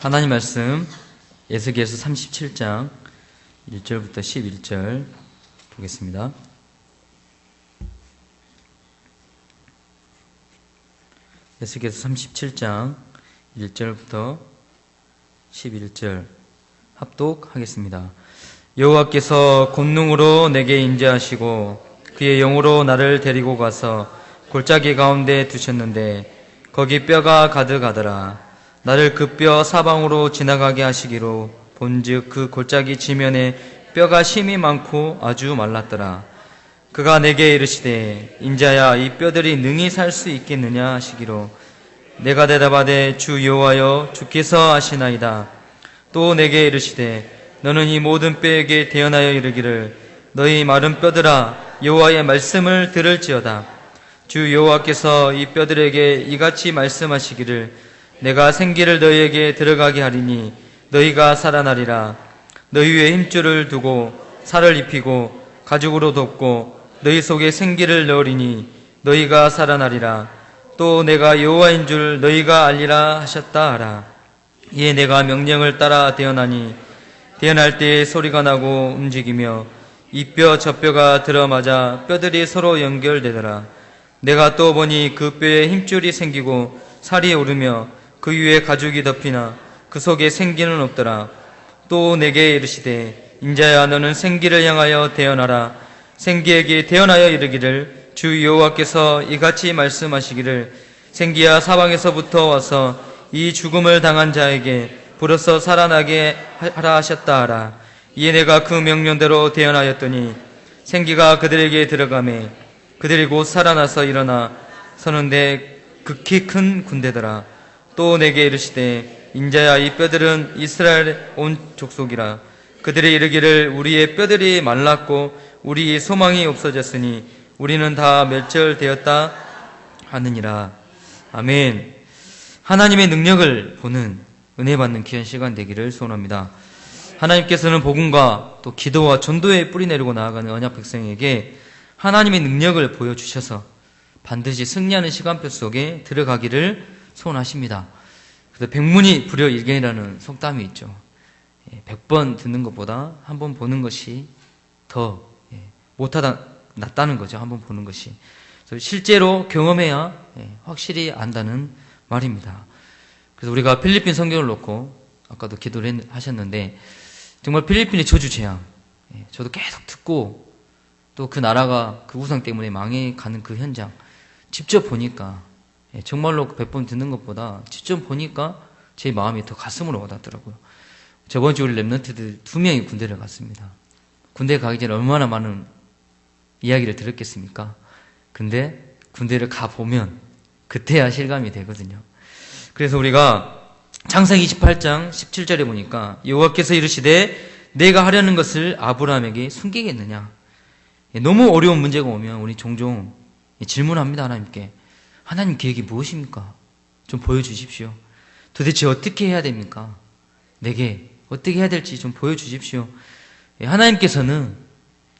하나님 말씀 에스겔서 37장 1절부터 11절 보겠습니다. 에스겔서 37장 1절부터 11절 합독하겠습니다. 여호와께서 권능으로 내게 임재하시고 그의 영으로 나를 데리고 가서 골짜기 가운데 두셨는데 거기 뼈가 가득하더라. 나를 그 뼈 사방으로 지나가게 하시기로 본즉 그 골짜기 지면에 뼈가 심이 많고 아주 말랐더라. 그가 내게 이르시되 인자야 이 뼈들이 능히 살 수 있겠느냐 하시기로 내가 대답하되 주 여호와여 주께서 아시나이다. 또 내게 이르시되 너는 이 모든 뼈에게 대언하여 이르기를 너희 마른 뼈들아 여호와의 말씀을 들을지어다. 주 여호와께서 이 뼈들에게 이같이 말씀하시기를 내가 생기를 너희에게 들어가게 하리니 너희가 살아나리라. 너희 위에 힘줄을 두고 살을 입히고 가죽으로 덮고 너희 속에 생기를 넣으리니 너희가 살아나리라. 또 내가 여호와인 줄 너희가 알리라 하셨다 하라. 이에 내가 명령을 따라 대언하니 대언할 때에 소리가 나고 움직이며 이 뼈 저 뼈가 들어맞아 뼈들이 서로 연결되더라. 내가 또 보니 그 뼈에 힘줄이 생기고 살이 오르며 그 위에 가죽이 덮이나 그 속에 생기는 없더라. 또 내게 이르시되 인자야 너는 생기를 향하여 대언하라. 생기에게 대언하여 이르기를 주 여호와께서 이같이 말씀하시기를 생기야 사방에서부터 와서 이 죽음을 당한 자에게 불어서 살아나게 하라 하셨다 하라. 이에 내가 그 명령대로 대언하였더니 생기가 그들에게 들어가매 그들이 곧 살아나서 일어나 서는데 극히 큰 군대더라. 또 내게 이르시되 인자야 이 뼈들은 이스라엘 온 족속이라. 그들이 이르기를 우리의 뼈들이 말랐고 우리의 소망이 없어졌으니 우리는 다 멸절되었다 하느니라. 아멘. 하나님의 능력을 보는 은혜 받는 귀한 시간 되기를 소원합니다. 하나님께서는 복음과 또 기도와 전도에 뿌리 내리고 나아가는 언약 백성에게 하나님의 능력을 보여주셔서 반드시 승리하는 시간표 속에 들어가기를 소원하십니다. 그래서 백문이 불여일견이라는 속담이 있죠. 100번 듣는 것보다 한 번 보는 것이 더 못하다 낫다는 거죠. 한 번 보는 것이. 그래서 실제로 경험해야 확실히 안다는 말입니다. 그래서 우리가 필리핀 성경을 놓고 아까도 기도를 하셨는데 정말 필리핀의 저주재앙 저도 계속 듣고 또 그 나라가 그 우상 때문에 망해가는 그 현장 직접 보니까 정말로 100번 듣는 것보다 직접 보니까 제 마음이 더 가슴으로 와닿더라고요. 저번 주 우리 랩런트들 2명이 군대를 갔습니다. 군대 가기 전에 얼마나 많은 이야기를 들었겠습니까? 근데 군대를 가보면 그때야 실감이 되거든요. 그래서 우리가 창세기 28장 17절에 보니까 여호와께서 이르시되 내가 하려는 것을 아브라함에게 숨기겠느냐. 너무 어려운 문제가 오면 우리 종종 질문합니다. 하나님께. 하나님 계획이 무엇입니까? 좀 보여주십시오. 도대체 어떻게 해야 됩니까? 내게 어떻게 해야 될지 좀 보여주십시오. 하나님께서는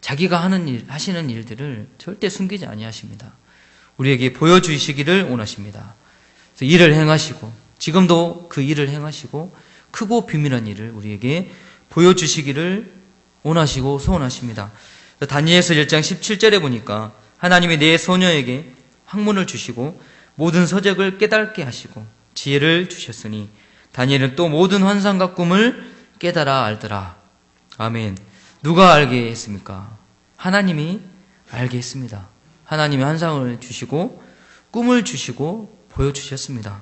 자기가 하시는 일들을 절대 숨기지 아니하십니다. 우리에게 보여주시기를 원하십니다. 그래서 일을 행하시고 지금도 그 일을 행하시고 크고 비밀한 일을 우리에게 보여주시기를 원하시고 소원하십니다. 다니엘서 1장 17절에 보니까 하나님이 내 소녀에게 학문을 주시고 모든 서적을 깨닫게 하시고 지혜를 주셨으니 다니엘은 또 모든 환상과 꿈을 깨달아 알더라. 아멘. 누가 알게 했습니까? 하나님이 알게 했습니다. 하나님이 환상을 주시고 꿈을 주시고 보여주셨습니다.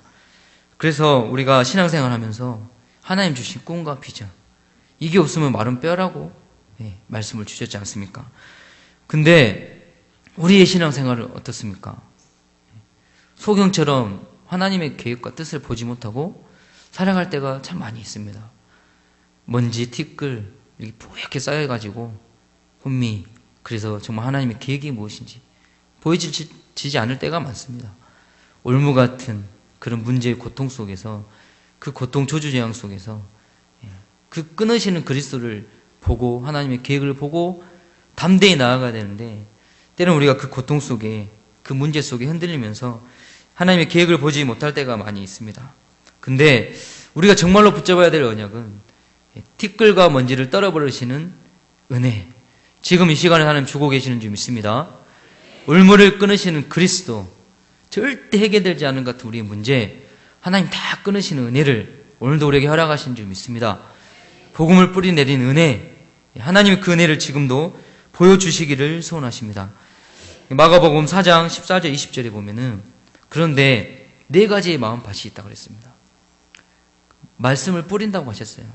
그래서 우리가 신앙생활 하면서 하나님 주신 꿈과 비전 이게 없으면 마른 뼈라고 말씀을 주셨지 않습니까? 근데 우리의 신앙생활은 어떻습니까? 소경처럼 하나님의 계획과 뜻을 보지 못하고 살아갈 때가 참 많이 있습니다. 먼지, 티끌 이렇게 뿌옇게 쌓여가지고 혼미 그래서 정말 하나님의 계획이 무엇인지 보여지지 않을 때가 많습니다. 올무 같은 그런 문제의 고통 속에서 그 고통 저주재앙 속에서 그 끊으시는 그리스도를 보고 하나님의 계획을 보고 담대히 나아가야 되는데 때로는 우리가 그 고통 속에 그 문제 속에 흔들리면서 하나님의 계획을 보지 못할 때가 많이 있습니다. 근데 우리가 정말로 붙잡아야 될 언약은 티끌과 먼지를 떨어버리시는 은혜. 지금 이 시간에 하나님 주고 계시는 줄 믿습니다. 울무를 끊으시는 그리스도, 절대 해결되지 않은 것 같은 우리의 문제, 하나님 다 끊으시는 은혜를 오늘도 우리에게 허락하신 줄 믿습니다. 복음을 뿌리내린 은혜, 하나님이 그 은혜를 지금도 보여주시기를 소원하십니다. 마가복음 4장 14절 20절에 보면은 그런데 4가지의 마음밭이 있다고 그랬습니다. 말씀을 뿌린다고 하셨어요.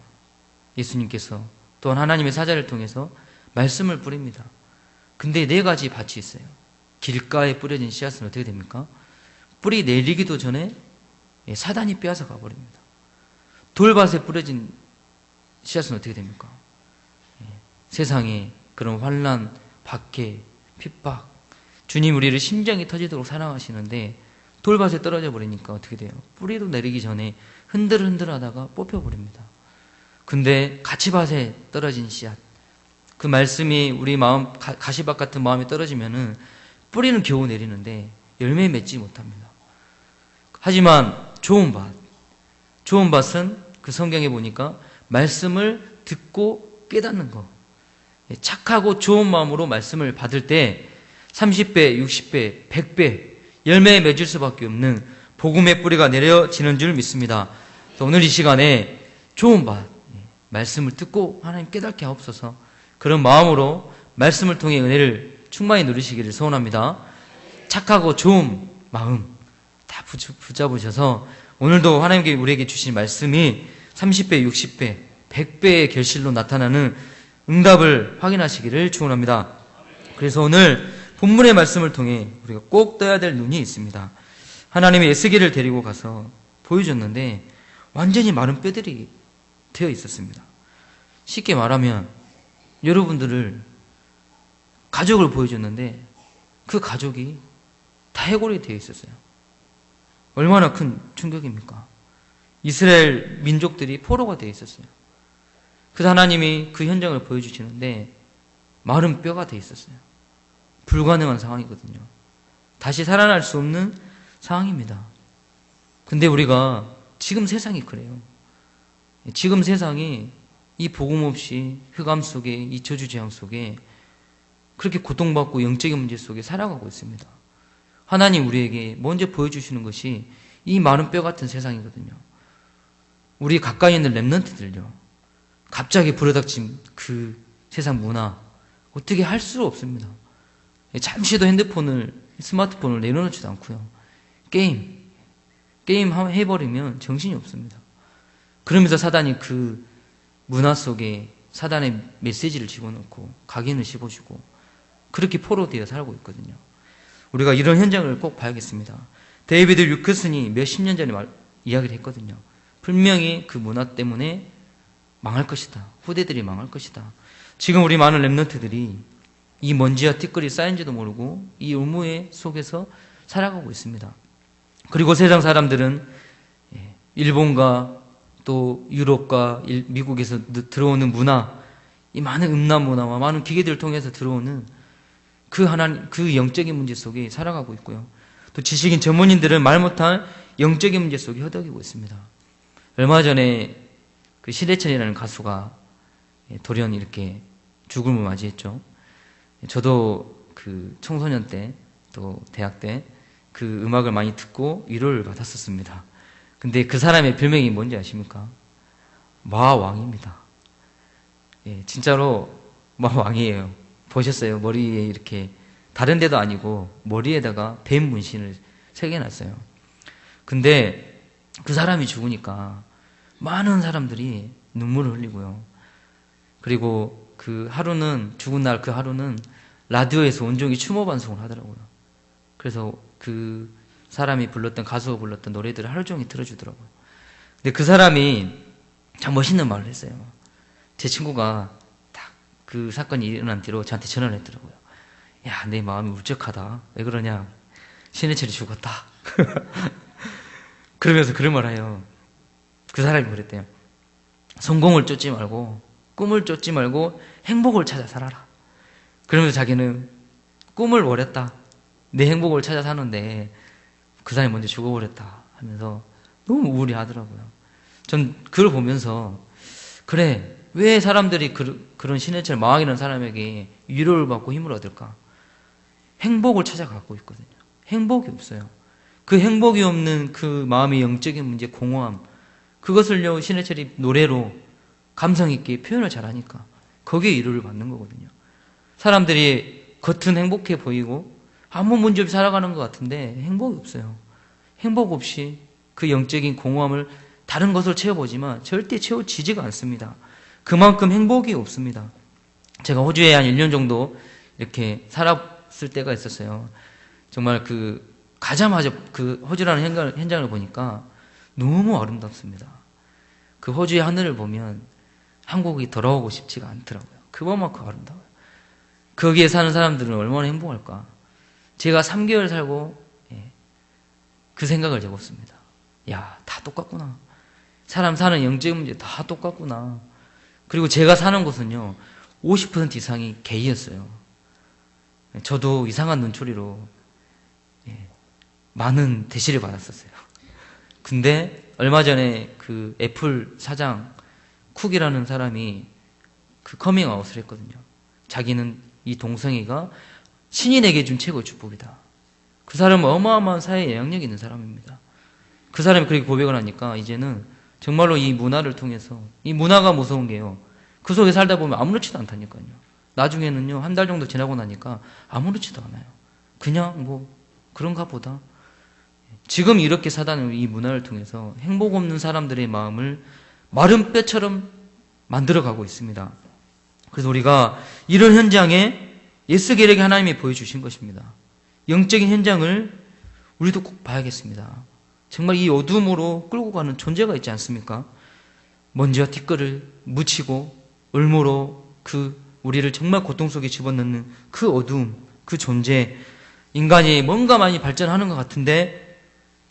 예수님께서 또한 하나님의 사자를 통해서 말씀을 뿌립니다. 근데 4가지 밭이 있어요. 길가에 뿌려진 씨앗은 어떻게 됩니까? 뿌리 내리기도 전에 사단이 빼앗아 가버립니다. 돌밭에 뿌려진 씨앗은 어떻게 됩니까? 세상에 그런 환난, 박해, 핍박, 주님 우리를 심장이 터지도록 사랑하시는데 돌밭에 떨어져 버리니까 어떻게 돼요? 뿌리도 내리기 전에 흔들흔들 하다가 뽑혀버립니다. 근데 가시밭에 떨어진 씨앗, 그 말씀이 우리 마음, 가시밭 같은 마음에 떨어지면은 뿌리는 겨우 내리는데 열매 맺지 못합니다. 하지만 좋은 밭은 그 성경에 보니까 말씀을 듣고 깨닫는 거, 착하고 좋은 마음으로 말씀을 받을 때 30배, 60배, 100배 열매 맺을 수밖에 없는 복음의 뿌리가 내려지는 줄 믿습니다. 오늘 이 시간에 좋은 밭, 말씀을 듣고 하나님 깨닫게 하옵소서. 그런 마음으로 말씀을 통해 은혜를 충만히 누리시기를 소원합니다. 착하고 좋은 마음 다 붙잡으셔서 오늘도 하나님께 우리에게 주신 말씀이 30배, 60배, 100배의 결실로 나타나는 응답을 확인하시기를 축원합니다. 그래서 오늘 본문의 말씀을 통해 우리가 꼭 떠야 될 눈이 있습니다. 하나님이 에스겔을 데리고 가서 보여줬는데 완전히 마른 뼈들이 되어 있었습니다. 쉽게 말하면 여러분들을 가족을 보여줬는데 그 가족이 다 해골이 되어 있었어요. 얼마나 큰 충격입니까? 이스라엘 민족들이 포로가 되어 있었어요. 그래서 하나님이 그 현장을 보여주시는데 마른 뼈가 되어 있었어요. 불가능한 상황이거든요. 다시 살아날 수 없는 상황입니다. 근데 우리가 지금 세상이 그래요. 지금 세상이 이 복음 없이 흑암 속에, 이 저주재앙 속에 그렇게 고통받고 영적인 문제 속에 살아가고 있습니다. 하나님 우리에게 먼저 보여주시는 것이 이 마른 뼈 같은 세상이거든요. 우리 가까이 있는 렘넌트들요, 갑자기 불어닥친 그 세상 문화 어떻게 할 수 없습니다. 잠시도 스마트폰을 내려놓지도 않고요. 게임 해버리면 정신이 없습니다. 그러면서 사단이 그 문화 속에 사단의 메시지를 집어넣고 각인을 씹어주고 그렇게 포로되어 살고 있거든요. 우리가 이런 현장을 꼭 봐야겠습니다. 데이비드 류크슨이 몇십 년 전에 이야기를 했거든요. 분명히 그 문화 때문에 망할 것이다. 후대들이 망할 것이다. 지금 우리 많은 렘넌트들이 이 먼지와 티끌이 쌓인지도 모르고 이 의무의 속에서 살아가고 있습니다. 그리고 세상 사람들은 일본과 또 유럽과 미국에서 들어오는 문화, 이 많은 음란 문화와 많은 기계들을 통해서 들어오는 그 영적인 문제 속에 살아가고 있고요. 또 지식인 전문인들은 말 못할 영적인 문제 속에 허덕이고 있습니다. 얼마 전에 그 신해철이라는 가수가 돌연 이렇게 죽음을 맞이했죠. 저도 그 청소년 때 또 대학 때 그 음악을 많이 듣고 위로를 받았었습니다. 근데 그 사람의 별명이 뭔지 아십니까? 마왕입니다. 진짜로 마왕이에요. 보셨어요? 머리에 이렇게 다른 데도 아니고 머리에다가 뱀 문신을 새겨놨어요. 근데 그 사람이 죽으니까 많은 사람들이 눈물을 흘리고요. 그리고 죽은 날 그 하루는 라디오에서 온종일 추모 방송을 하더라고요. 그래서 그 사람이 가수가 불렀던 노래들을 하루 종일 틀어주더라고요. 근데 그 사람이 참 멋있는 말을 했어요. 제 친구가 딱 그 사건이 일어난 뒤로 저한테 전화를 했더라고요. 야, 내 마음이 울적하다. 왜 그러냐? 신해철이 죽었다. 그러면서 그런 말 해요. 그 사람이 그랬대요. 성공을 쫓지 말고, 꿈을 쫓지 말고 행복을 찾아 살아라. 그러면서 자기는 꿈을 버렸다. 내 행복을 찾아 사는데 그 사람이 먼저 죽어버렸다 하면서 너무 우울해하더라고요. 전 그걸 보면서 그래, 왜 사람들이 그런 신해철 마왕이라는 사람에게 위로를 받고 힘을 얻을까? 행복을 찾아가고 있거든요. 행복이 없어요. 그 행복이 없는 그 마음의 영적인 문제, 공허함, 그것을요 신해철이 노래로 감성 있게 표현을 잘하니까 거기에 위로를 받는 거거든요. 사람들이 겉은 행복해 보이고 아무 문제 없이 살아가는 것 같은데 행복이 없어요. 행복 없이 그 영적인 공허함을 다른 것을 채워보지만 절대 채워지지가 않습니다. 그만큼 행복이 없습니다. 제가 호주에 한 1년 정도 이렇게 살았을 때가 있었어요. 정말 가자마자 그 호주라는 현장을 보니까 너무 아름답습니다. 그 호주의 하늘을 보면 한국이 돌아오고 싶지가 않더라고요. 그만큼 아름다워요. 거기에 사는 사람들은 얼마나 행복할까. 제가 3개월 살고 그 생각을 해봤습니다. 야, 다 똑같구나. 사람 사는 영적인 문제 다 똑같구나. 그리고 제가 사는 곳은요 50% 이상이 게이였어요. 저도 이상한 눈초리로 많은 대시를 받았었어요. 근데 얼마 전에 그 애플 사장 쿡이라는 사람이 그 커밍아웃을 했거든요. 자기는 이 동성애가 신이 내게 준 최고의 축복이다. 그 사람은 어마어마한 사회에 영향력 있는 사람입니다. 그 사람이 그렇게 고백을 하니까 이제는 정말로 이 문화를 통해서, 이 문화가 무서운 게요, 그 속에 살다 보면 아무렇지도 않다니까요. 나중에는요 한 달 정도 지나고 나니까 아무렇지도 않아요. 그냥 뭐 그런가 보다. 지금 이렇게 사단은 이 문화를 통해서 행복 없는 사람들의 마음을 마른 뼈처럼 만들어가고 있습니다. 그래서 우리가 이런 현장에 예스겔에게 하나님이 보여주신 것입니다. 영적인 현장을 우리도 꼭 봐야겠습니다. 정말 이 어둠으로 끌고 가는 존재가 있지 않습니까? 먼지와 티끌을 묻히고 얼무로 우리를 정말 고통 속에 집어넣는 그 어둠, 그 존재, 인간이 뭔가 많이 발전하는 것 같은데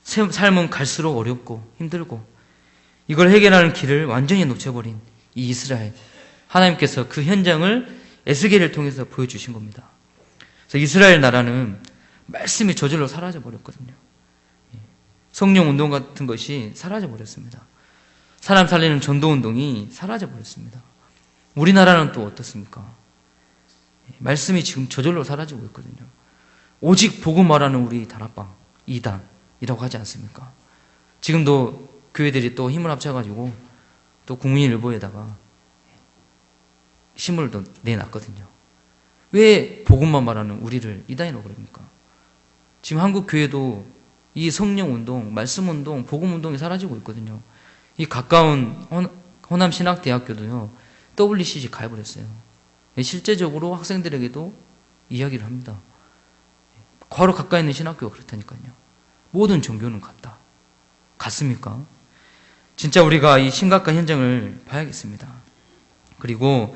삶은 갈수록 어렵고 힘들고 이걸 해결하는 길을 완전히 놓쳐버린 이 이스라엘, 하나님께서 그 현장을 에스겔을 통해서 보여주신 겁니다. 그래서 이스라엘 나라는 말씀이 저절로 사라져버렸거든요. 성령운동 같은 것이 사라져버렸습니다. 사람 살리는 전도운동이 사라져버렸습니다. 우리나라는 또 어떻습니까? 말씀이 지금 저절로 사라지고 있거든요. 오직 복음 말하는 우리 다락방 2단이라고 하지 않습니까? 지금도 교회들이 또 힘을 합쳐가지고 또 국민일보에다가 신문을 또 내놨거든요. 왜 복음만 말하는 우리를 2단이라고 그럽니까? 지금 한국 교회도 이 성령운동, 말씀운동, 복음운동이 사라지고 있거든요. 이 가까운 호남신학대학교도요 WCG 가입을 했어요. 실제적으로 학생들에게도 이야기를 합니다. 바로 가까이 있는 신학교가 그렇다니까요. 모든 종교는 같다. 같습니까? 진짜 우리가 이 심각한 현장을 봐야겠습니다. 그리고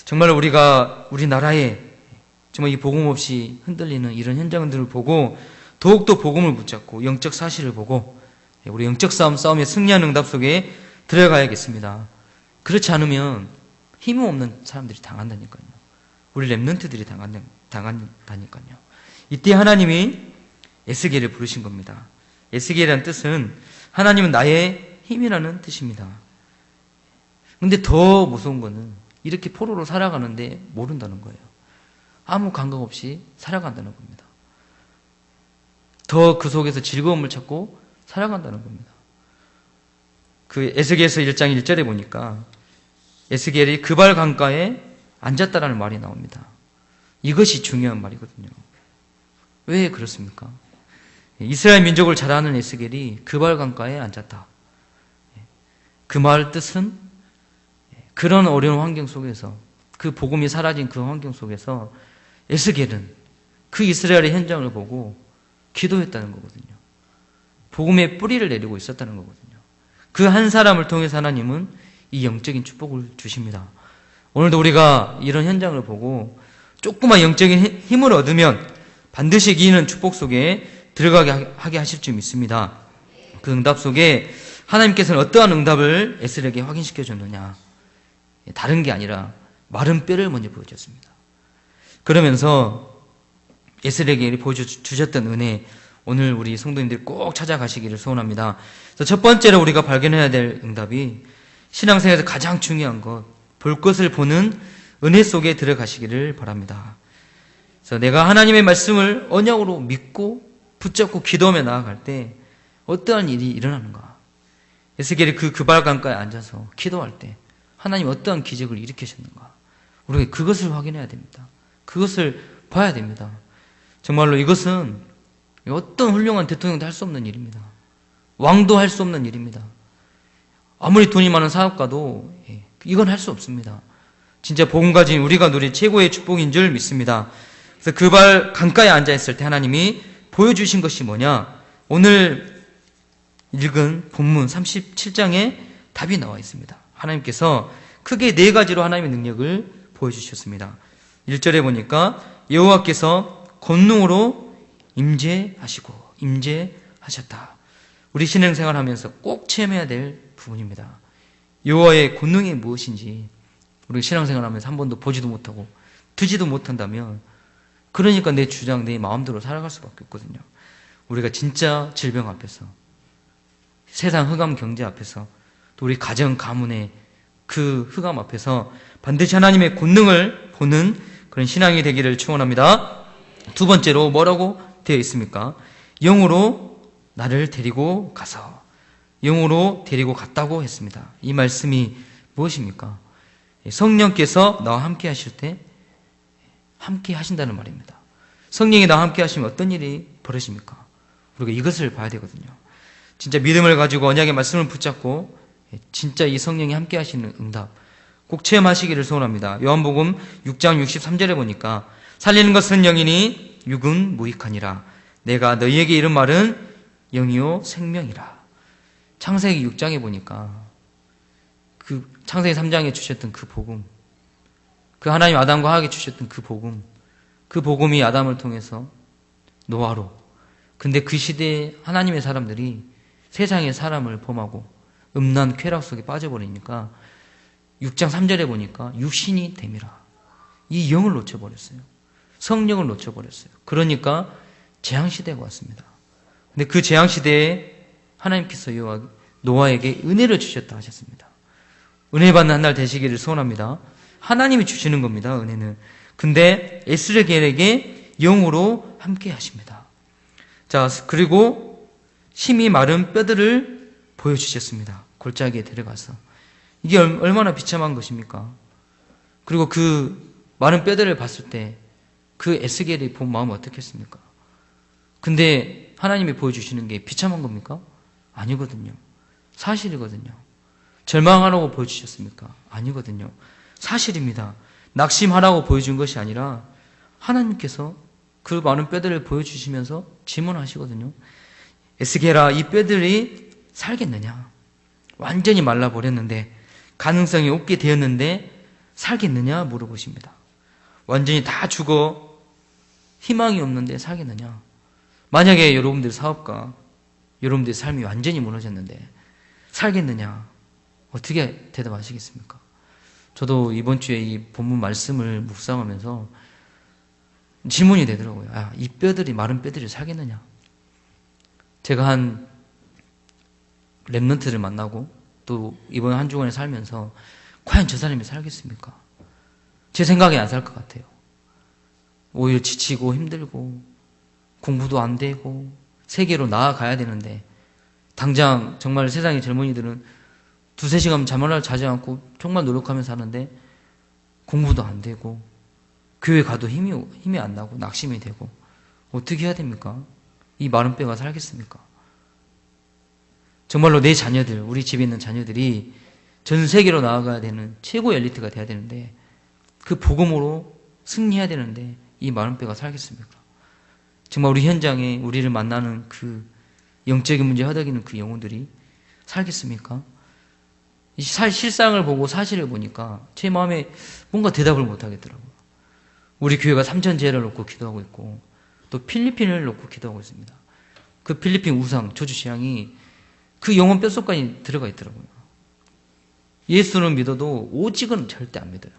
정말 우리나라에 정말 이 복음 없이 흔들리는 이런 현장들을 보고 더욱더 복음을 붙잡고 영적 사실을 보고 우리 영적 싸움에 승리하는 응답 속에 들어가야겠습니다. 그렇지 않으면 힘이 없는 사람들이 당한다니까요. 우리 렘넌트들이 당한다니까요. 이때 하나님이 에스겔을 부르신 겁니다. 에스겔이라는 뜻은 하나님은 나의 힘이라는 뜻입니다. 근데 더 무서운 거는 이렇게 포로로 살아가는데 모른다는 거예요. 아무 감각 없이 살아간다는 겁니다. 더 그 속에서 즐거움을 찾고 살아간다는 겁니다. 그 에스겔서 1장 1절에 보니까 에스겔이 그발 강가에 앉았다라는 말이 나옵니다. 이것이 중요한 말이거든요. 왜 그렇습니까? 이스라엘 민족을 잘 아는 에스겔이 그발 강가에 앉았다. 그 말 뜻은 그런 어려운 환경 속에서 그 복음이 사라진 그 환경 속에서 에스겔은 그 이스라엘의 현장을 보고 기도했다는 거거든요. 복음의 뿌리를 내리고 있었다는 거거든요. 그 한 사람을 통해서 하나님은 이 영적인 축복을 주십니다. 오늘도 우리가 이런 현장을 보고 조그만 영적인 힘을 얻으면 반드시 이기는 축복 속에 들어가게 하게 하실 줄 믿습니다. 그 응답 속에 하나님께서는 어떠한 응답을 에스겔에게 확인시켜 줬느냐, 다른 게 아니라 마른 뼈를 먼저 보여줬습니다. 그러면서 에스겔에게 보여주셨던 은혜, 오늘 우리 성도님들이 꼭 찾아가시기를 소원합니다. 첫 번째로 우리가 발견해야 될 응답이 신앙생활에서 가장 중요한 것, 볼 것을 보는 은혜 속에 들어가시기를 바랍니다. 그래서 내가 하나님의 말씀을 언약으로 믿고 붙잡고 기도하며 나아갈 때 어떠한 일이 일어나는가? 에스겔이 그 그발강가에 앉아서 기도할 때 하나님 어떠한 기적을 일으키셨는가? 우리가 그것을 확인해야 됩니다. 그것을 봐야 됩니다. 정말로 이것은 어떤 훌륭한 대통령도 할 수 없는 일입니다. 왕도 할 수 없는 일입니다. 아무리 돈이 많은 사업가도 이건 할 수 없습니다. 진짜 복음 가진 우리가 누릴 최고의 축복인 줄 믿습니다. 그래서 그발 강가에 앉아있을 때 하나님이 보여주신 것이 뭐냐? 오늘 읽은 본문 37장에 답이 나와 있습니다. 하나님께서 크게 4가지로 하나님의 능력을 보여주셨습니다. 1절에 보니까 여호와께서 권능으로 임재하셨다. 우리 신앙생활 하면서 꼭 체험해야 될 부분입니다. 여호와의 권능이 무엇인지 우리 신앙생활 하면서 한 번도 보지도 못하고 듣지도 못한다면 그러니까 내 주장, 내 마음대로 살아갈 수밖에 없거든요. 우리가 진짜 질병 앞에서 세상 흑암 경제 앞에서 또 우리 가정 가문의 그 흑암 앞에서 반드시 하나님의 권능을 보는 그런 신앙이 되기를 축원합니다. 두 번째로 뭐라고 되어 있습니까? 영으로 나를 데리고 가서 영으로 데리고 갔다고 했습니다. 이 말씀이 무엇입니까? 성령께서 나와 함께 하실 때 함께 하신다는 말입니다. 성령이 나와 함께 하시면 어떤 일이 벌어집니까? 우리가 이것을 봐야 되거든요. 진짜 믿음을 가지고 언약의 말씀을 붙잡고 진짜 이 성령이 함께 하시는 응답 꼭 체험하시기를 소원합니다. 요한복음 6장 63절에 보니까 살리는 것은 영이니 육은 무익하니라. 내가 너희에게 이른 말은 영이요 생명이라. 창세기 6장에 보니까 그 창세기 3장에 주셨던 그 복음, 그 하나님 아담과 하와에게 주셨던 그 복음이 아담을 통해서 노아로. 근데 그 시대에 하나님의 사람들이 세상의 사람을 범하고 음란 쾌락 속에 빠져버리니까 6장 3절에 보니까 육신이 됨이라. 이 영을 놓쳐버렸어요. 성령을 놓쳐버렸어요. 그러니까 재앙시대가 왔습니다. 근데 그 재앙시대에 하나님께서 노아에게 은혜를 주셨다 하셨습니다. 은혜 받는 한 날 되시기를 소원합니다. 하나님이 주시는 겁니다. 은혜는. 근데 에스겔에게 영으로 함께 하십니다. 자, 그리고 심히 마른 뼈들을 보여주셨습니다. 골짜기에 데려가서. 이게 얼마나 비참한 것입니까? 그리고 그 마른 뼈들을 봤을 때 그 에스겔이 본 마음은 어떻겠습니까? 근데 하나님이 보여주시는 게 비참한 겁니까? 아니거든요. 사실이거든요. 절망하라고 보여주셨습니까? 아니거든요. 사실입니다. 낙심하라고 보여준 것이 아니라 하나님께서 그 많은 뼈들을 보여주시면서 질문하시거든요. 에스겔아, 이 뼈들이 살겠느냐? 완전히 말라버렸는데 가능성이 없게 되었는데 살겠느냐? 물어보십니다. 완전히 다 죽어 희망이 없는데 살겠느냐? 만약에 여러분들 사업가, 여러분들의 삶이 완전히 무너졌는데 살겠느냐? 어떻게 대답하시겠습니까? 저도 이번 주에 이 본문 말씀을 묵상하면서 질문이 되더라고요. 아, 이 뼈들이, 마른 뼈들이 살겠느냐? 제가 한 랩런트를 만나고 또 이번 한 주간에 살면서 과연 저 사람이 살겠습니까? 제 생각에 안 살 것 같아요. 오히려 지치고 힘들고 공부도 안 되고 세계로 나아가야 되는데 당장 정말 세상의 젊은이들은 2-3시간 잠을 자지 않고 정말 노력하면서 하는데 공부도 안 되고 교회 가도 힘이 안 나고 낙심이 되고 어떻게 해야 됩니까? 이 마른 뼈가 살겠습니까? 정말로 내 자녀들, 우리 집에 있는 자녀들이 전 세계로 나아가야 되는 최고의 엘리트가 돼야 되는데 그 복음으로 승리해야 되는데 이 마른 뼈가 살겠습니까? 정말 우리 현장에 우리를 만나는 그 영적인 문제 허덕이는 그 영혼들이 살겠습니까? 이 실상을 보고 사실을 보니까 제 마음에 뭔가 대답을 못 하겠더라고요. 우리 교회가 3,000제를 놓고 기도하고 있고 또 필리핀을 놓고 기도하고 있습니다. 그 필리핀 우상, 저주신앙이 그 영혼 뼛속까지 들어가 있더라고요. 예수는 믿어도 오직은 절대 안 믿어요.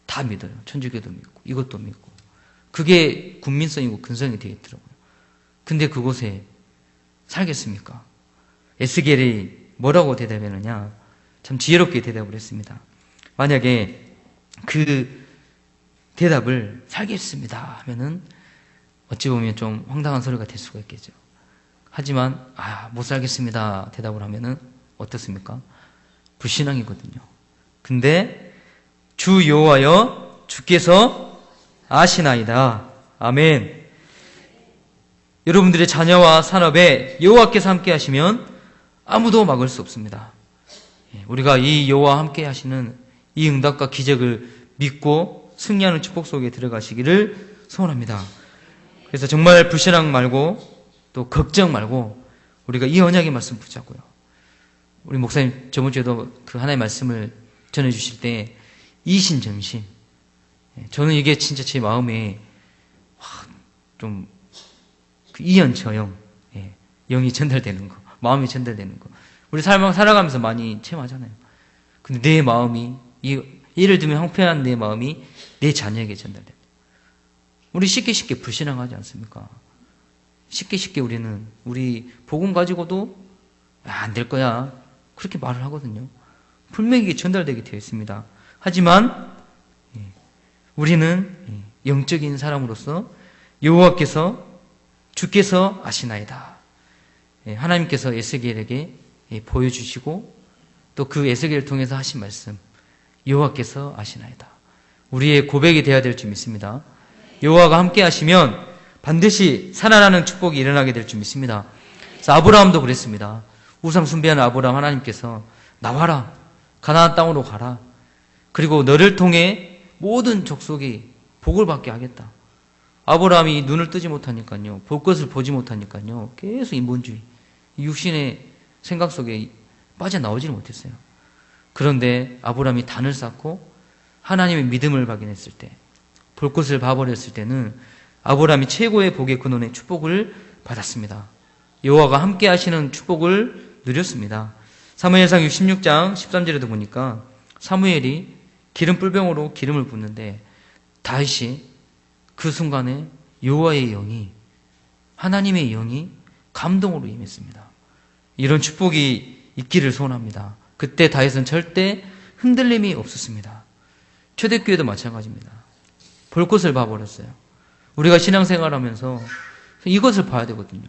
다 믿어요. 천주교도 믿고 이것도 믿고. 그게 국민성이고 근성이 되어 있더라고요. 근데 그곳에 살겠습니까? 에스겔이 뭐라고 대답했느냐? 참 지혜롭게 대답을 했습니다. 만약에 그 대답을 살겠습니다 하면은 어찌 보면 좀 황당한 소리가 될 수가 있겠죠. 하지만 못 살겠습니다 대답을 하면은 어떻습니까? 불신앙이거든요. 근데 주 여호와여 주께서 아시나이다. 아멘. 여러분들의 자녀와 산업에 여호와께서 함께 하시면 아무도 막을 수 없습니다. 우리가 이 여호와와 함께 하시는 이 응답과 기적을 믿고 승리하는 축복 속에 들어가시기를 소원합니다. 그래서 정말 불신앙 말고 또 걱정 말고 우리가 이 언약의 말씀 붙잡고요. 우리 목사님 저번 주에도 그 하나의 말씀을 전해주실 때 이신전심, 저는 이게 진짜 제 마음에 좀 이연처형, 영이 전달되는 거, 마음이 전달되는 거. 우리 살아가면서 많이 체험하잖아요. 근데 내 마음이, 예를 들면 형편한 내 마음이 내 자녀에게 전달돼. 우리 쉽게 불신앙하지 않습니까? 쉽게 우리는 우리 복음 가지고도 안 될 거야 그렇게 말을 하거든요. 분명히 전달되게 되어 있습니다. 하지만 우리는 영적인 사람으로서 여호와께서 주께서 아시나이다. 하나님께서 에스겔에게 보여주시고 또 그 에스겔을 통해서 하신 말씀, 여호와께서 아시나이다. 우리의 고백이 되어야 될 줄 믿습니다. 여호와가 함께 하시면 반드시 살아나는 축복이 일어나게 될 줄 믿습니다. 그래서 아브라함도 그랬습니다. 우상 숭배하는 아브라함 하나님께서 나와라, 가나안 땅으로 가라. 그리고 너를 통해 모든 족속이 복을 받게 하겠다. 아브라함이 눈을 뜨지 못하니까요, 볼 것을 보지 못하니까요, 계속 인본주의, 육신의 생각 속에 빠져나오지를 못했어요. 그런데 아브라함이 단을 쌓고 하나님의 믿음을 발견했을 때, 볼 것을 봐버렸을 때는 아브라함이 최고의 복의 근원의 축복을 받았습니다. 여호와가 함께 하시는 축복을 누렸습니다. 사무엘상 66장 13절에도 보니까 사무엘이 기름 뿔병으로 기름을 붓는데 다윗이 그 순간에 여호와의 영이, 하나님의 영이 감동으로 임했습니다. 이런 축복이 있기를 소원합니다. 그때 다윗은 절대 흔들림이 없었습니다. 초대교회도 마찬가지입니다. 볼 것을 봐버렸어요. 우리가 신앙생활하면서 이것을 봐야 되거든요.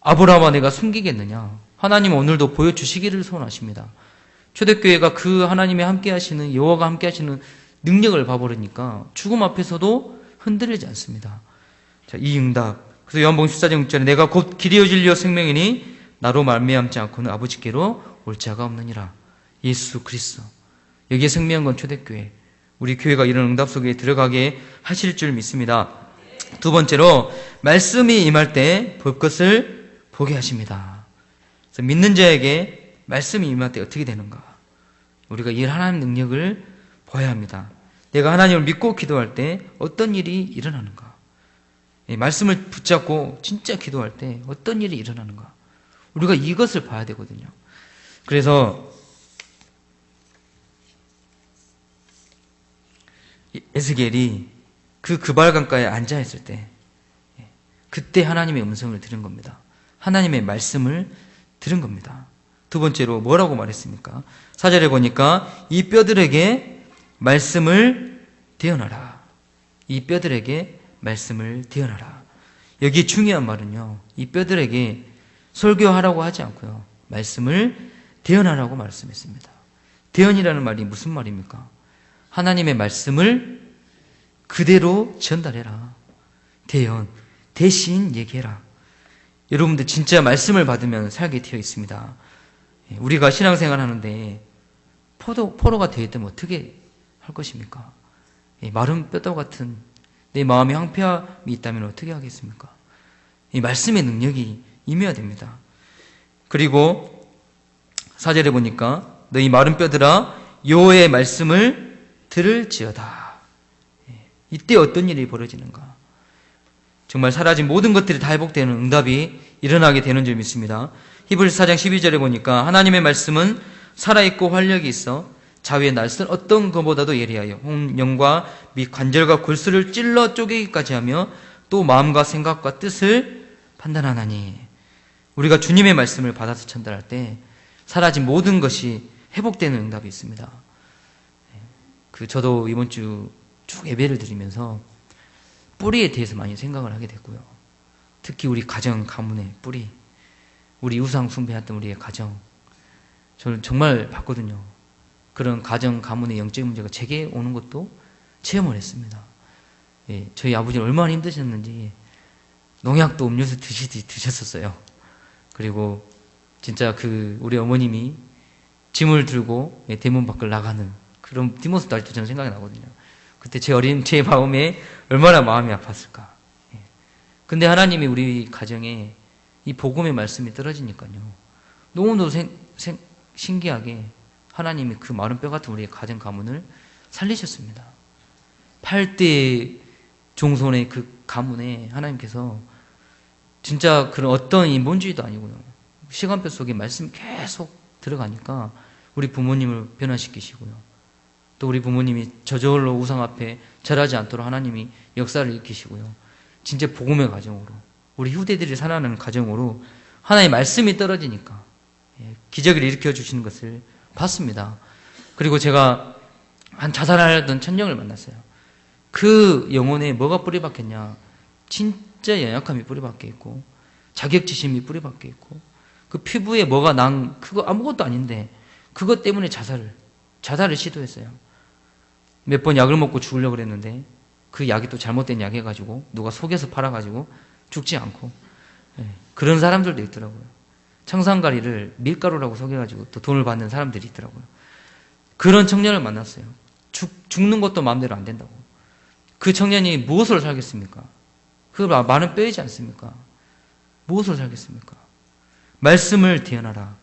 아브라함아 내가 숨기겠느냐? 하나님은 오늘도 보여주시기를 소원하십니다. 초대교회가 그 하나님이 함께 하시는, 여호와가 함께 하시는 능력을 봐버리니까 죽음 앞에서도 흔들리지 않습니다. 자, 이 응답. 그래서 요한복음 14장 6절에 내가 곧 길이요 진리요 생명이니 나로 말미암지 않고는 아버지께로 올 자가 없느니라. 예수 그리스도. 여기에 생명한 건 초대교회. 우리 교회가 이런 응답 속에 들어가게 하실 줄 믿습니다. 두 번째로 말씀이 임할 때 볼 것을 보게 하십니다. 그래서 믿는 자에게 말씀이 임할 때 어떻게 되는가? 우리가 이 하나님 능력을 봐야 합니다. 내가 하나님을 믿고 기도할 때 어떤 일이 일어나는가? 말씀을 붙잡고 진짜 기도할 때 어떤 일이 일어나는가? 우리가 이것을 봐야 되거든요. 그래서 에스겔이 그 그발강가에 앉아있을 때 그때 하나님의 음성을 들은 겁니다. 하나님의 말씀을 들은 겁니다. 두 번째로 뭐라고 말했습니까? 4절에 보니까 이 뼈들에게 말씀을 대언하라. 이 뼈들에게 말씀을 대언하라. 여기 중요한 말은요, 이 뼈들에게 설교하라고 하지 않고요, 말씀을 대언하라고 말씀했습니다. 대언이라는 말이 무슨 말입니까? 하나님의 말씀을 그대로 전달해라. 대언, 대신 얘기해라. 여러분들 진짜 말씀을 받으면 살게 되어 있습니다. 우리가 신앙생활 하는데 포로가 되어 있다면 어떻게 할 것입니까? 마른 뼈다귀 같은 내 마음에 황폐함이 있다면 어떻게 하겠습니까? 이 말씀의 능력이 임해야 됩니다. 그리고 4절에 보니까 너희 마른 뼈들아 여호와의 말씀을 들을지어다. 이때 어떤 일이 벌어지는가? 정말 사라진 모든 것들이 다 회복되는 응답이 일어나게 되는 줄 믿습니다. 히브리서 4장 12절에 보니까 하나님의 말씀은 살아있고 활력이 있어 자위의 날선 어떤 것보다도 예리하여 홍영과 및 관절과 골수를 찔러 쪼개기까지 하며 또 마음과 생각과 뜻을 판단하나니. 우리가 주님의 말씀을 받아서 전달할 때 사라진 모든 것이 회복되는 응답이 있습니다. 저도 이번 주 쭉 예배를 드리면서 뿌리에 대해서 많이 생각을 하게 됐고요. 특히 우리 가정, 가문의 뿌리, 우리 우상 숭배했던 우리의 가정, 저는 정말 봤거든요. 그런 가정, 가문의 영적 문제가 제게 오는 것도 체험을 했습니다. 저희 아버지는 얼마나 힘드셨는지 농약도 음료수 드셨었어요. 그리고 진짜 우리 어머님이 짐을 들고 대문 밖을 나가는 그런 뒷모습도 아직도 저는 생각이 나거든요. 그때 제 마음에 얼마나 마음이 아팠을까. 근데 하나님이 우리 가정에 이 복음의 말씀이 떨어지니까요. 너무도 신기하게 하나님이 그 마른 뼈 같은 우리의 가정 가문을 살리셨습니다. 8대 종손의 그 가문에 하나님께서 진짜 그런 어떤 인본주의도 아니고요. 시간표 속에 말씀이 계속 들어가니까 우리 부모님을 변화시키시고요. 또 우리 부모님이 저절로 우상 앞에 절하지 않도록 하나님이 역사를 일으키시고요. 진짜 복음의 가정으로, 우리 후대들이 살아가는 가정으로 하나님의 말씀이 떨어지니까 기적을 일으켜 주시는 것을 봤습니다. 그리고 제가 한 자살하던 천령을 만났어요. 그 영혼에 뭐가 뿌리박혔냐? 진짜 연약함이 뿌리박혀 있고 자격지심이 뿌리박혀 있고 그 피부에 뭐가 그거 아무것도 아닌데 그것 때문에 자살을 시도했어요. 몇 번 약을 먹고 죽으려고 그랬는데 그 약이 또 잘못된 약 해가지고 누가 속여서 팔아가지고 죽지 않고 그런 사람들도 있더라고요. 청산가리를 밀가루라고 속여가지고 또 돈을 받는 사람들이 있더라고요. 그런 청년을 만났어요. 죽는 것도 마음대로 안 된다고. 그 청년이 무엇으로 살겠습니까? 그 많은 뼈이지 않습니까? 무엇으로 살겠습니까? 말씀을 대언하라.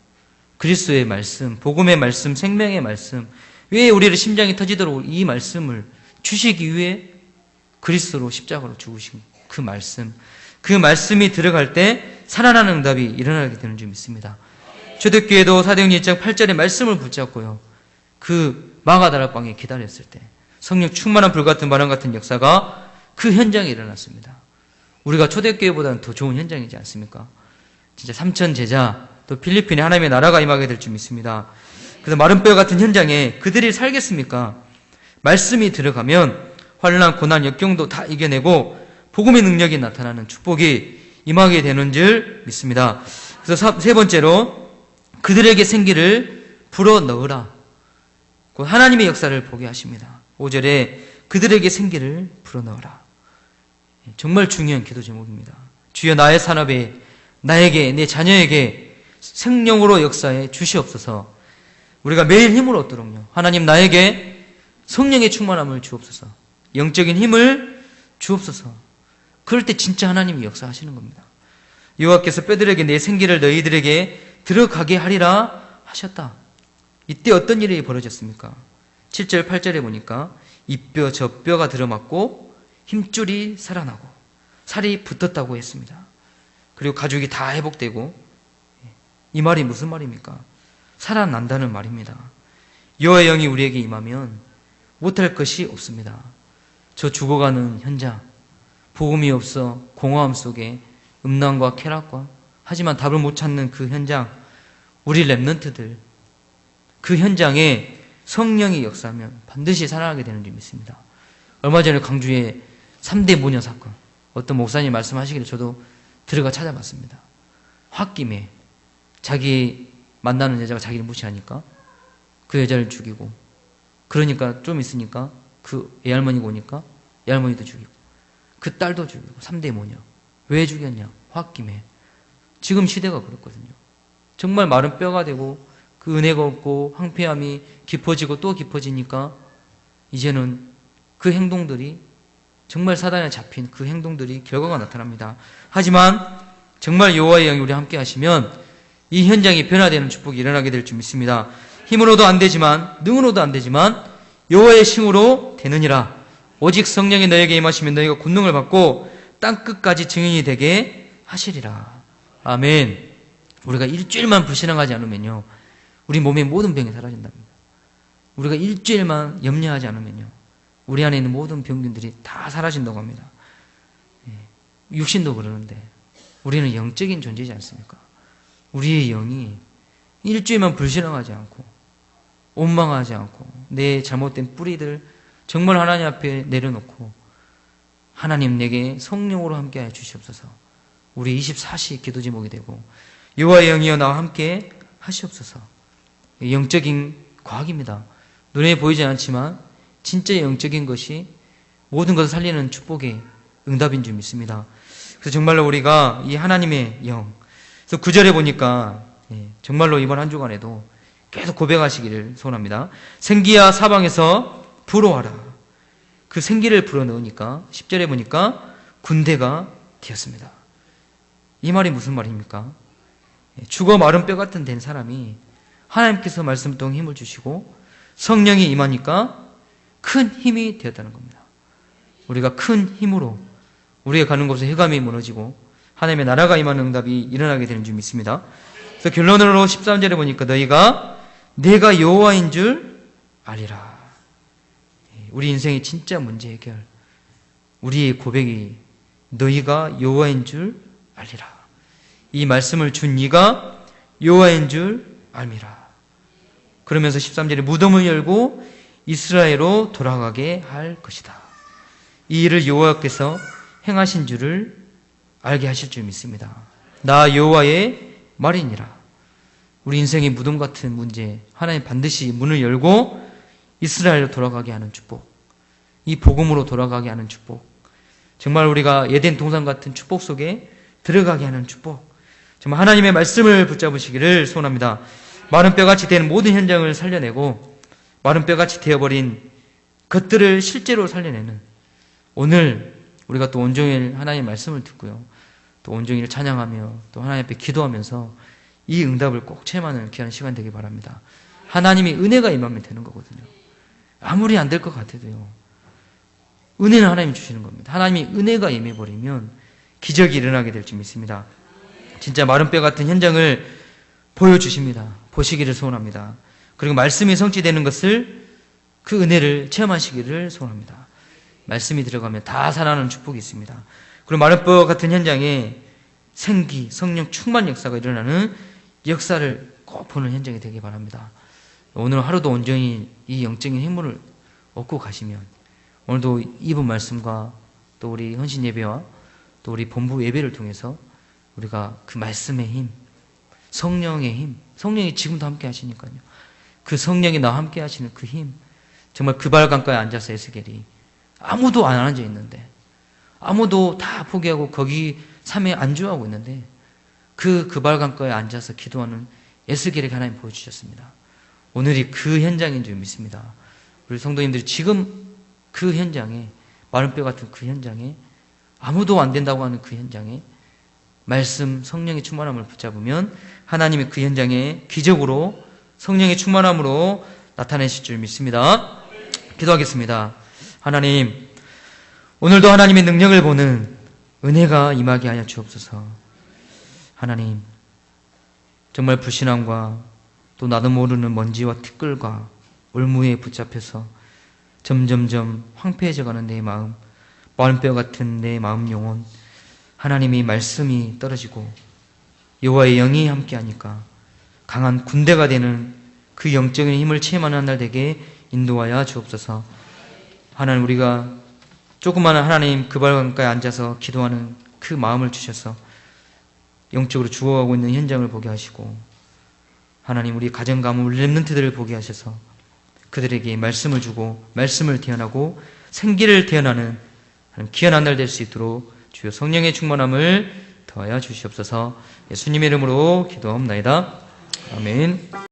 그리스도의 말씀, 복음의 말씀, 생명의 말씀. 왜 우리를 심장이 터지도록 이 말씀을 주시기 위해 그리스도로 십자가로 죽으신 그 말씀. 그 말씀이 들어갈 때 살아나는 응답이 일어나게 되는 줄 믿습니다. 초대교회도 사도행전 1장 8절의 말씀을 붙잡고요. 그 마가다락방에 기다렸을 때 성령 충만한 불같은 바람 같은 역사가 그 현장에 일어났습니다. 우리가 초대교회보다는 더 좋은 현장이지 않습니까? 진짜 3천 제자, 또 필리핀에 하나님의 나라가 임하게 될 줄 믿습니다. 그래서 마른 뼈 같은 현장에 그들이 살겠습니까? 말씀이 들어가면 환난, 고난, 역경도 다 이겨내고 복음의 능력이 나타나는 축복이 임하게 되는 줄 믿습니다. 그래서 세 번째로 그들에게 생기를 불어넣으라. 곧 하나님의 역사를 보게 하십니다. 5절에 그들에게 생기를 불어넣으라. 정말 중요한 기도 제목입니다. 주여 나의 산업에 나에게 내 자녀에게 생명으로 역사해 주시옵소서. 우리가 매일 힘을 얻도록요. 하나님 나에게 성령의 충만함을 주옵소서. 영적인 힘을 주옵소서. 그럴 때 진짜 하나님이 역사하시는 겁니다. 여호와께서 뼈들에게 내 생기를 너희들에게 들어가게 하리라 하셨다. 이때 어떤 일이 벌어졌습니까? 7절 8절에 보니까 이 뼈 저 뼈가 들어맞고 힘줄이 살아나고 살이 붙었다고 했습니다. 그리고 가죽이 다 회복되고 이 말이 무슨 말입니까? 살아난다는 말입니다. 여호와의 영이 우리에게 임하면 못할 것이 없습니다. 저 죽어가는 현장, 복음이 없어 공허함 속에 음란과 쾌락과 하지만 답을 못 찾는 그 현장, 우리 랩런트들 그 현장에 성령이 역사하면 반드시 살아나게 되는 줄 믿습니다. 얼마 전에 광주에 3대 모녀 사건, 어떤 목사님 말씀하시기를 저도 들어가 찾아봤습니다. 홧김에 자기 만나는 여자가 자기를 무시하니까 그 여자를 죽이고, 그러니까 좀 있으니까 그 애할머니가 오니까 애할머니도 죽이고 그 딸도 죽이고 3대 모녀. 왜 죽였냐? 홧김에. 지금 시대가 그렇거든요. 정말 마른 뼈가 되고 그 은혜가 없고 황폐함이 깊어지고 또 깊어지니까 이제는 그 행동들이 정말 사단에 잡힌 그 행동들이 결과가 나타납니다. 하지만 정말 여호와의 영이 우리 함께 하시면 이 현장이 변화되는 축복이 일어나게 될 줄 믿습니다. 힘으로도 안 되지만 능으로도 안 되지만 여호와의 싱으로 되느니라. 오직 성령이 너에게 임하시면 너희가 권능을 받고 땅끝까지 증인이 되게 하시리라. 아멘. 우리가 일주일만 불신앙하지 않으면요, 우리 몸의 모든 병이 사라진답니다. 우리가 일주일만 염려하지 않으면요, 우리 안에 있는 모든 병균들이 다 사라진다고 합니다. 육신도 그러는데 우리는 영적인 존재지 않습니까? 우리의 영이 일주일만 불신앙하지 않고 원망하지 않고 내 잘못된 뿌리들 정말 하나님 앞에 내려놓고 하나님 내게 성령으로 함께하여 주시옵소서. 우리 24시 기도 제목이 되고 여호와의 영이여 나와 함께 하시옵소서. 영적인 과학입니다. 눈에 보이지 않지만 진짜 영적인 것이 모든 것을 살리는 축복의 응답인 줄 믿습니다. 그래서 정말로 우리가 이 하나님의 영, 그래서 9절에 보니까 정말로 이번 한 주간에도 계속 고백하시기를 소원합니다. 생기야 사방에서 불어와라. 그 생기를 불어넣으니까 10절에 보니까 군대가 되었습니다. 이 말이 무슨 말입니까? 죽어 마른 뼈 같은 된 사람이 하나님께서 말씀 통해 힘을 주시고 성령이 임하니까 큰 힘이 되었다는 겁니다. 우리가 큰 힘으로 우리가 가는 곳에 흑암이 무너지고 하나님의 나라가 임하는 응답이 일어나게 되는 줄 믿습니다. 그래서 결론으로 13절에 보니까 너희가 내가 여호와인 줄 알리라. 우리 인생의 진짜 문제 해결, 우리의 고백이 너희가 여호와인 줄 알리라. 이 말씀을 준 이가 여호와인 줄 알미라. 그러면서 13절에 무덤을 열고 이스라엘로 돌아가게 할 것이다. 이 일을 여호와께서 행하신 줄을 알게 하실 줄 믿습니다. 나 여호와의 말이니라. 우리 인생의 무덤 같은 문제, 하나님 반드시 문을 열고 이스라엘로 돌아가게 하는 축복, 이 복음으로 돌아가게 하는 축복, 정말 우리가 에덴 동산 같은 축복 속에 들어가게 하는 축복, 정말 하나님의 말씀을 붙잡으시기를 소원합니다. 마른 뼈같이 된 모든 현장을 살려내고 마른 뼈같이 되어버린 것들을 실제로 살려내는, 오늘 우리가 또 온종일 하나님의 말씀을 듣고요, 또 온종일 찬양하며 또 하나님 앞에 기도하면서 이 응답을 꼭 체험하는 귀한 시간 되길 바랍니다. 하나님이 은혜가 임하면 되는 거거든요. 아무리 안 될 것 같아도요, 은혜는 하나님이 주시는 겁니다. 하나님이 은혜가 임해버리면 기적이 일어나게 될 줄 믿습니다. 진짜 마른 뼈 같은 현장을 보여주십니다. 보시기를 소원합니다. 그리고 말씀이 성취되는 것을, 그 은혜를 체험하시기를 소원합니다. 말씀이 들어가면 다 살아나는 축복이 있습니다. 그리고 마른 뼈 같은 현장에 생기, 성령 충만 역사가 일어나는 역사를 꼭 보는 현장이 되길 바랍니다. 오늘 하루도 온전히 이 영적인 힘을 얻고 가시면 오늘도 이분 말씀과 또 우리 헌신 예배와 또 우리 본부 예배를 통해서 우리가 그 말씀의 힘, 성령의 힘, 성령이 지금도 함께 하시니까요, 그 성령이 나와 함께 하시는 그 힘, 정말 그 발강가에 앉아서 에스겔이 아무도 안 앉아 있는데, 아무도 다 포기하고 거기 삶에 안주하고 있는데 그 발강가에 앉아서 기도하는 에스겔에게 하나님 보여주셨습니다. 오늘이 그 현장인 줄 믿습니다. 우리 성도님들이 지금 그 현장에, 마른 뼈 같은 그 현장에, 아무도 안 된다고 하는 그 현장에 말씀, 성령의 충만함을 붙잡으면 하나님이 그 현장에 기적으로 성령의 충만함으로 나타내실 줄 믿습니다. 기도하겠습니다. 하나님, 오늘도 하나님의 능력을 보는 은혜가 임하게 하여 주옵소서. 하나님, 정말 불신앙과 또 나도 모르는 먼지와 티끌과 올무에 붙잡혀서 점점점 황폐해져가는 내 마음, 마른 뼈 같은 내 마음 영혼, 하나님의 말씀이 떨어지고 여호와의 영이 함께하니까 강한 군대가 되는 그 영적인 힘을 체험하는 한 날 되게 인도하여 주옵소서. 하나님, 우리가 조그마한 하나님 그 발강가에 앉아서 기도하는 그 마음을 주셔서 영적으로 죽어가고 있는 현장을 보게 하시고, 하나님 우리 가정 가문 렘넌트들을 보게 하셔서 그들에게 말씀을 주고 말씀을 태어나고 생기를 태어나는 귀한 한 날 될 수 있도록 주여 성령의 충만함을 더하여 주시옵소서. 예수님의 이름으로 기도하옵나이다. 아멘.